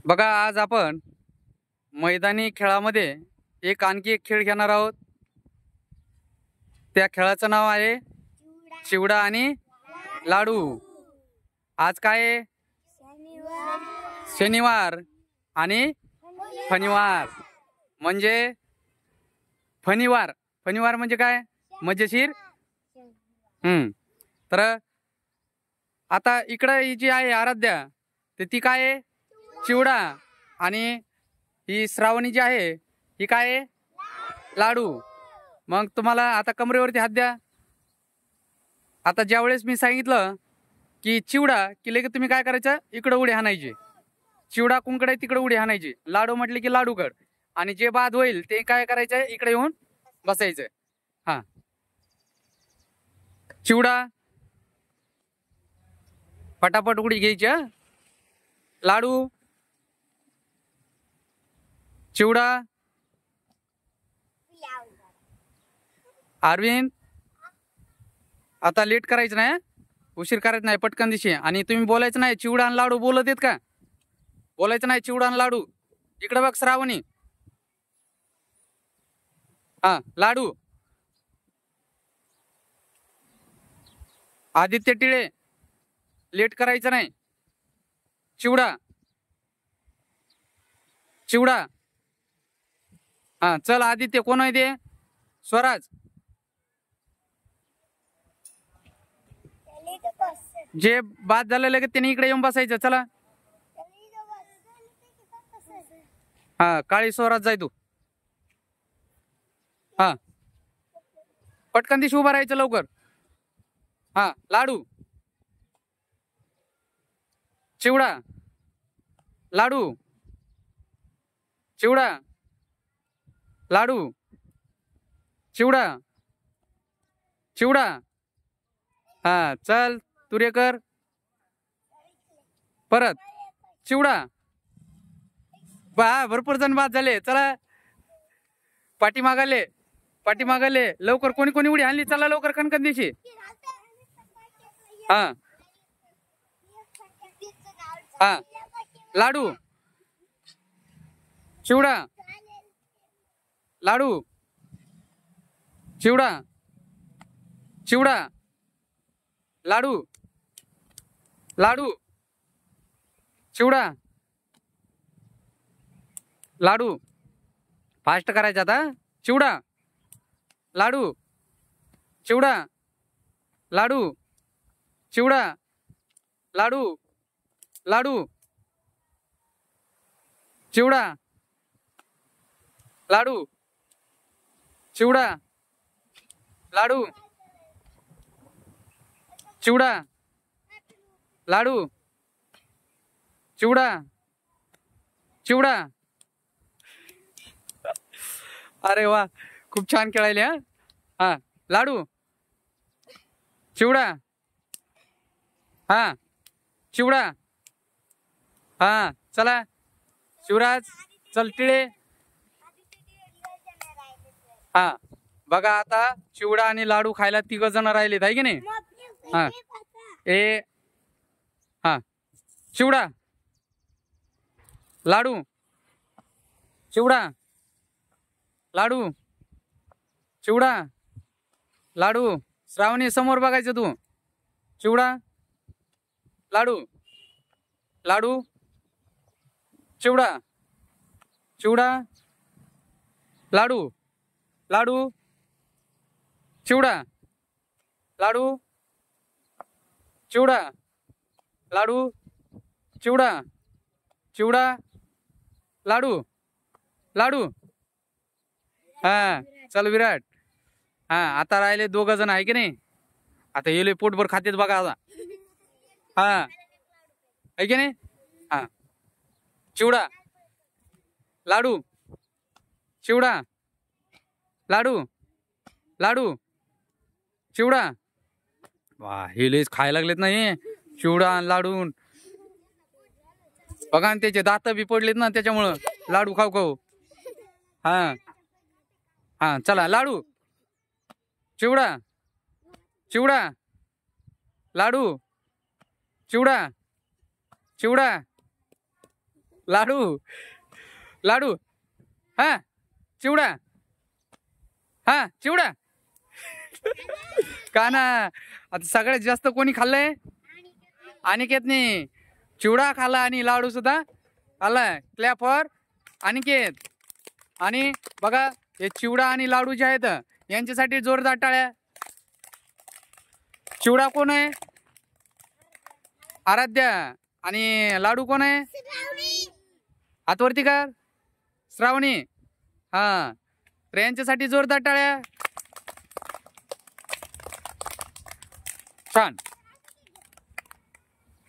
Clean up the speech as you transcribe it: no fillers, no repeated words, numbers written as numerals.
बघा, आज आपण मैदानी खेळामध्ये एक आणखी एक खेळ घेणार आहोत। त्या खेळाचं नाव आहे चिवडा आणि लाडू। आज काय आहे? शनिवार आणि फणीवार म्हणजे फणीवार। फणीवार म्हणजे काय? मजेशीर। तर आता इकडे ही जी आहे आराध्या, तर ती काय आहे? चिवडा। आणि ही श्रावणी जी आहे ही काय आहे? लाडू। मग तुम्हाला आता कमरेवरती हात द्या। आता ज्यावेळेस मी सांगितलं की चिवडा की लगेच तुम्ही काय करायचं? इकडे उडी हाणायची। चिवडा कुंकडे तिकडे उडी हाणायची। लाडू म्हटले की लाडूकड। आणि जे बाद होईल ते काय करायचं? इकडे येऊन बसायचं। हा, चिवडा पटापट उडी घ्यायची। लाडू, चिवडा। अरविंद, आता लेट करायचं नाही, उशीर करायचं नाही, पटकन दिशी। आणि तुम्ही बोलायचं नाही चिवडा आणि लाडू बोलत आहेत का? बोलायचं नाही चिवडा आणि लाडू। इकडे बघ श्रावणी। हा, लाडू। आदित्य टिळे, लेट करायचं नाही। चिवडा, चिवडा। हा, चल आदित्य, कोण आहे ते? स्वराज। जे बाद झालं लगेच त्याने इकडे येऊन बसायचं। चला। हा, काळी स्वराज जाय तू। हा, पटकन दिशी उभा राहायचं लवकर। हा, लाडू, चिवडा, लाडू, चिवडा, लाडू, चिवडा, चिवडा। हा, चल तुरेकर, परत चिवडा। भरपूर जण बाद झाले। चला पाठीमागाले, पाठीमागाले लवकर। कोणी कोणी उडी आणली? चला लवकर कणकण दिशी। हा, हा, लाडू, चिवडा, लाडू, चिवडा, चिवडा, लाडू, लाडू, चिवडा, लाडू। फास्ट करायचं आता। चिवडा, लाडू, चिवडा, लाडू, चिवडा, लाडू, लाडू, चिवडा, लाडू, चिवडा, लाडू, चिवडा, लाडू, चिवडा, चिवडा। अरे वा, खूप छान खेळायले। हा, हा, लाडू, चिवडा, हा, चिवडा। हा, चला शिवराज, चल टिळे। हा, बघा आता चिवडा आणि लाडू खायला 3 जण राहिलेत, आहे की नाही? हा, हा, चिवडा, लाडू, चिवडा, लाडू, चिवडा, लाडू। श्रावणी, समोर बघायचं तू। चिवडा, लाडू, लाडू, चिवडा, चिवडा, लाडू, लाडू, चिवडा, लाडू, चिवडा, लाडू, चिवडा, चिवडा, लाडू, लाडू। हा, चल विराट। हा, आता राहिले 2 जण, आहे की नाही? आता हे पोटभर खातेत बघा आता। हा, आहे की नाही? हा, चिवडा, लाडू, चिवडा, लाडू, लाडू, चिवडा। वा, हे लयच खायला लागलेत नाही चिवडा आणि लाडू। बघा, त्याचे दात बी पडलेत ना त्याच्यामुळं, लाडू खाऊ खाऊ। हा, हा, चला लाडू, चिवडा, चिवडा, लाडू, चिवडा, चिवडा, लाडू लाडू हा चिवडा हा चिवडा का ना आता सगळ्यात जास्त कोणी खाल्लंय अनिकेतने चिवडा खाल्ला आणि लाडू सुद्धा खाल्ला क्लॅप फॉर अनिकेत आणि बघा हे चिवडा आणि लाडू जे आहेत यांच्यासाठी जोरदार टाळ्या चिवडा कोण आहे आराध्या आणि लाडू कोण आहे हातवरती कर श्रावणी हा तर यांच्यासाठी जोरदार टाळ्या छान